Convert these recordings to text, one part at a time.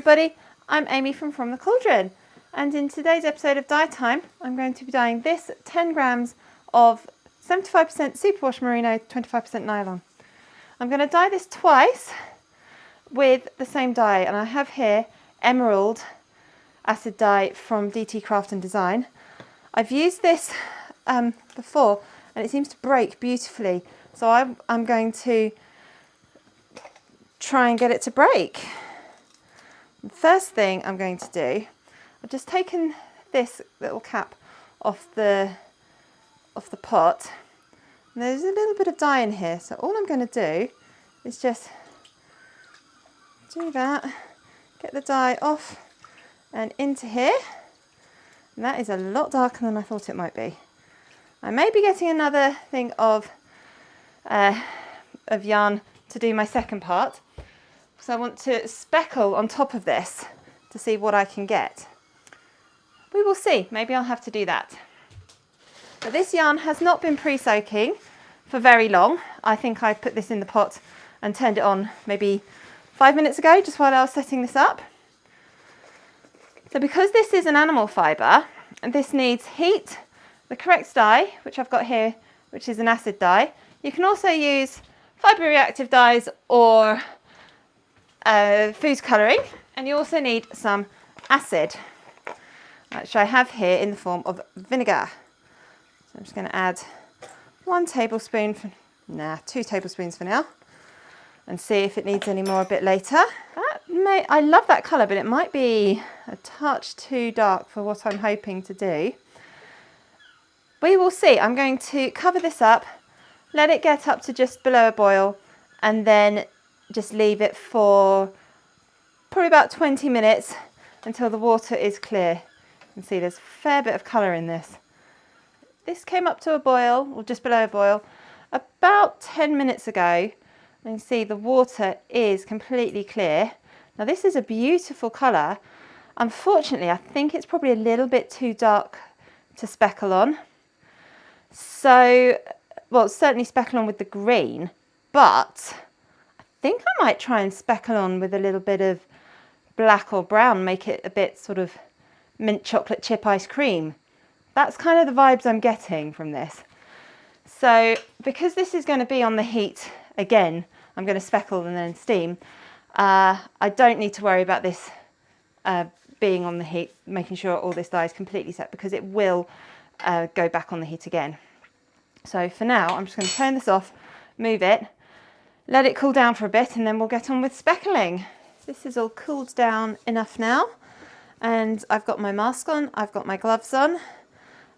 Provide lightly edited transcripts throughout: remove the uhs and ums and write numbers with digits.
everybody, I'm Amy from the Cauldron, and in today's episode of Dye Time I'm going to be dyeing this 10 grams of 75% superwash merino, 25% nylon. I'm going to dye this twice with the same dye, and I have here emerald acid dye from DT Craft and Design. I've used this before and it seems to break beautifully, so I'm going to try and get it to break. The first thing I'm going to do, I've just taken this little cap off the pot, and there's a little bit of dye in here, so all I'm going to do is just do that, get the dye off and into here, and that is a lot darker than I thought it might be. I may be getting another thing of yarn to do my second part, because I want to speckle on top of this to see what I can get. We will see, maybe I'll have to do that. But this yarn has not been pre-soaking for very long. I think I put this in the pot and turned it on maybe 5 minutes ago, just while I was setting this up. So because this is an animal fibre, and this needs heat, the correct dye, which I've got here, which is an acid dye. You can also use fibre reactive dyes or food colouring, and you also need some acid, which I have here in the form of vinegar. So I'm just going to add 2 tablespoons for now, and see if it needs any more a bit later. I love that colour, but it might be a touch too dark for what I'm hoping to do. We will see. I'm going to cover this up, let it get up to just below a boil, and then just leave it for probably about 20 minutes until the water is clear. You can see there's a fair bit of colour in this. This came up to a boil, or just below a boil, about 10 minutes ago. You can see the water is completely clear. Now this is a beautiful colour. Unfortunately, I think it's probably a little bit too dark to speckle on. So, well, certainly speckle on with the green, but I think I might try and speckle on with a little bit of black or brown, make it a bit sort of mint chocolate chip ice cream. That's kind of the vibes I'm getting from this. So because this is going to be on the heat again, I'm going to speckle and then steam. I don't need to worry about this being on the heat, making sure all this dye is completely set, because it will go back on the heat again. So for now, I'm just going to turn this off, move it, let it cool down for a bit, and then we'll get on with speckling. This is all cooled down enough now, and I've got my mask on, I've got my gloves on,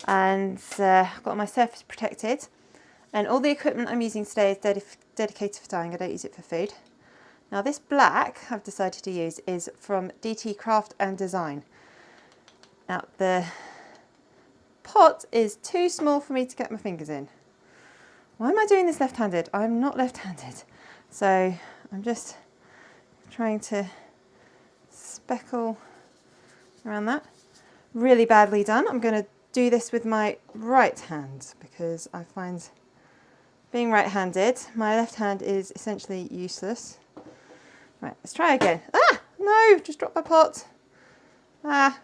and I've got my surface protected, and all the equipment I'm using today is dedicated for dyeing. I don't use it for food. Now this black I've decided to use is from DT Craft and Design. Now the pot is too small for me to get my fingers in. Why am I doing this left-handed? I'm not left-handed. So I'm just trying to speckle around that. Really badly done. I'm going to do this with my right hand, because I find being right-handed, my left hand is essentially useless. Right, let's try again. Ah, no, just dropped my pot. Ah,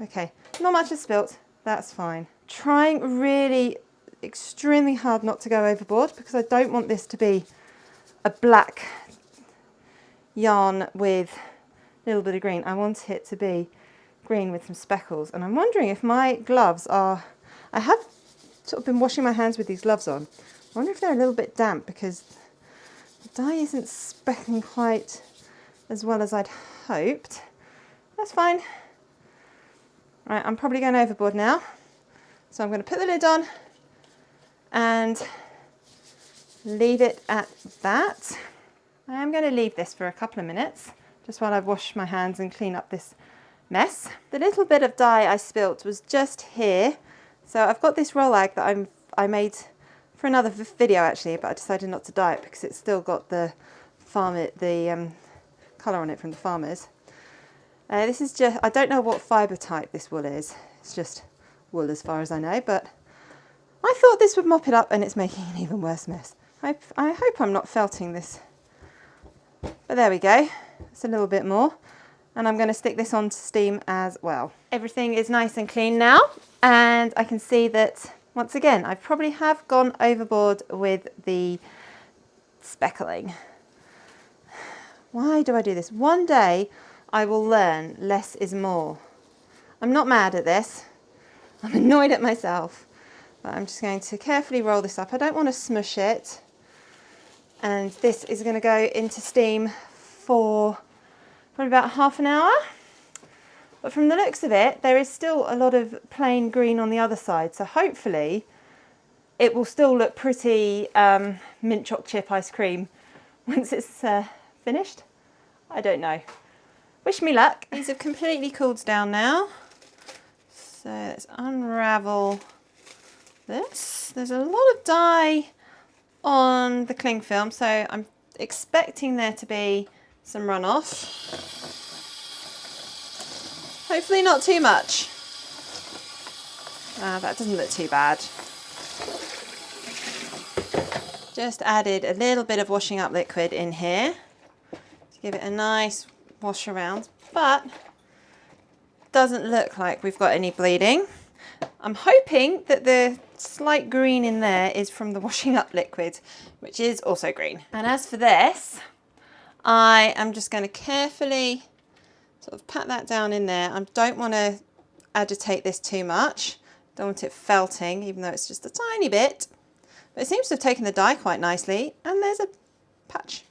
okay, not much is spilt, that's fine. Trying really extremely hard not to go overboard, because I don't want this to be a black yarn with a little bit of green. I want it to be green with some speckles, and I'm wondering if my gloves are, I have sort of been washing my hands with these gloves on. I wonder if they're a little bit damp, because the dye isn't speckling quite as well as I'd hoped. That's fine. Right, I'm probably going overboard now. So I'm going to put the lid on and leave it at that. I am going to leave this for a couple of minutes, just while I wash my hands and clean up this mess. The little bit of dye I spilt was just here. So I've got this roll rag that I made for another video actually, but I decided not to dye it because it's still got the colour on it from the farmers. This is just, I don't know what fibre type this wool is. It's just wool as far as I know, but I thought this would mop it up, and it's making an even worse mess. I hope I'm not felting this, but there we go. It's a little bit more. And I'm going to stick this on to steam as well. Everything is nice and clean now, and I can see that once again I probably have gone overboard with the speckling. Why do I do this? One day I will learn less is more. I'm not mad at this. I'm annoyed at myself, but I'm just going to carefully roll this up. I don't want to smush it. And this is going to go into steam for probably about half an hour. But from the looks of it, there is still a lot of plain green on the other side. So hopefully it will still look pretty mint choc chip ice cream once it's finished. I don't know. Wish me luck. These have completely cooled down now. So let's unravel this. There's a lot of dye on the cling film, so I'm expecting there to be some runoff. Hopefully not too much. That doesn't look too bad. Just added a little bit of washing up liquid in here to give it a nice wash around, but doesn't look like we've got any bleeding. I'm hoping that the slight green in there is from the washing up liquid, which is also green. And as for this, I am just going to carefully sort of pat that down in there. I don't want to agitate this too much. Don't want it felting, even though it's just a tiny bit. But it seems to have taken the dye quite nicely, and there's a patch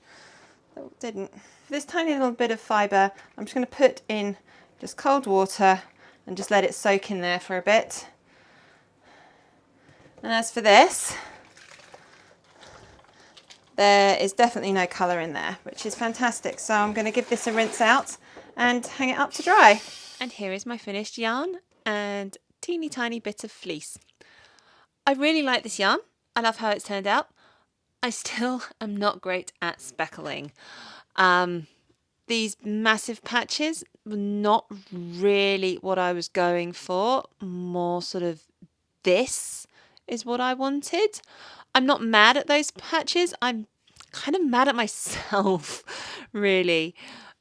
that didn't. For this tiny little bit of fibre, I'm just going to put in just cold water and just let it soak in there for a bit. And as for this, there is definitely no colour in there, which is fantastic. So I'm going to give this a rinse out and hang it up to dry. And here is my finished yarn and teeny tiny bit of fleece. I really like this yarn. I love how it's turned out. I still am not great at speckling. These massive patches were not really what I was going for. More sort of this is what I wanted. I'm not mad at those patches. I'm kind of mad at myself, really.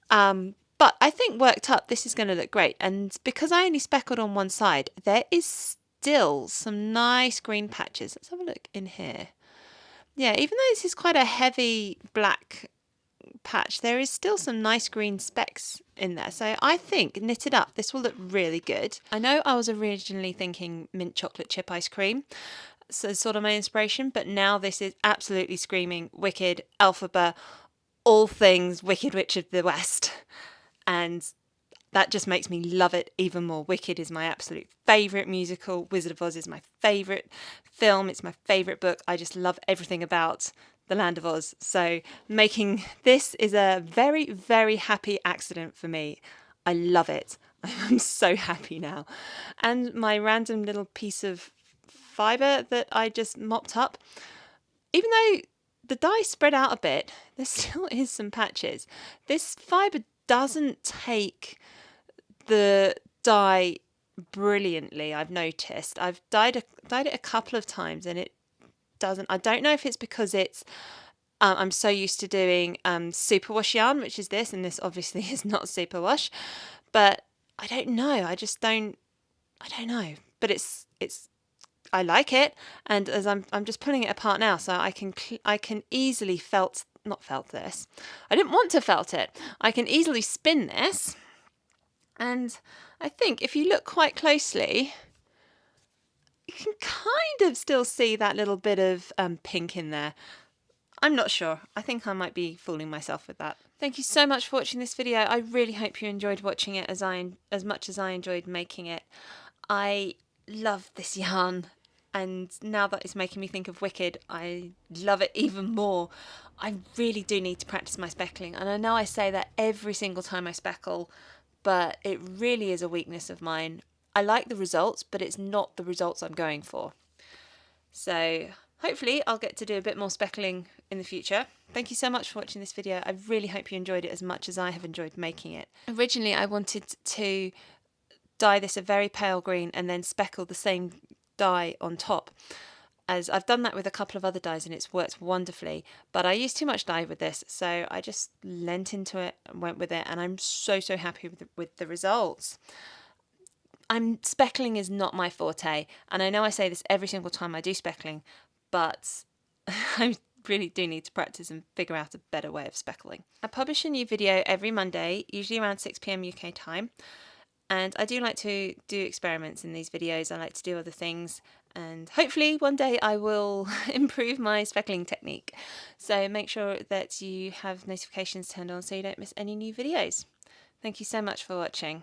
But I think worked up, this is going to look great. And because I only speckled on one side, there is still some nice green patches. Let's have a look in here. Yeah, even though this is quite a heavy black patch, there is still some nice green specks in there. So I think knitted up, this will look really good. I know I was originally thinking mint chocolate chip ice cream, so sort of my inspiration, but now this is absolutely screaming Wicked, Elphaba, all things Wicked Witch of the West. And that just makes me love it even more. Wicked is my absolute favourite musical. Wizard of Oz is my favourite film. It's my favourite book. I just love everything about the Land of Oz. So making this is a very, very happy accident for me. I love it. I'm so happy now. And my random little piece of fibre that I just mopped up, even though the dye spread out a bit, there still is some patches. This fibre doesn't take the dye brilliantly, I've noticed. I've dyed it a couple of times and it doesn't. I don't know if it's because it's I'm so used to doing superwash yarn, which is this, and this obviously is not superwash, but I don't know. I don't know. But it's I like it, and as I'm just pulling it apart now, so I can easily not felt this. I didn't want to felt it. I can easily spin this, and I think if you look quite closely, you can kind of still see that little bit of pink in there. I'm not sure. I think I might be fooling myself with that. Thank you so much for watching this video. I really hope you enjoyed watching it as much as I enjoyed making it. I love this yarn, and now that it's making me think of Wicked, I love it even more. I really do need to practice my speckling, and I know I say that every single time I speckle, but it really is a weakness of mine. I like the results, but it's not the results I'm going for. So hopefully I'll get to do a bit more speckling in the future. Thank you so much for watching this video. I really hope you enjoyed it as much as I have enjoyed making it. Originally I wanted to dye this a very pale green and then speckle the same dye on top. as I've done that with a couple of other dyes and it's worked wonderfully, but I used too much dye with this, so I just lent into it and went with it, and I'm so happy with the results. Speckling is not my forte, and I know I say this every single time I do speckling, but I really do need to practice and figure out a better way of speckling. I publish a new video every Monday, usually around 6 p.m. UK time, and I do like to do experiments in these videos. I like to do other things, and hopefully one day I will improve my speckling technique. So make sure that you have notifications turned on so you don't miss any new videos. Thank you so much for watching.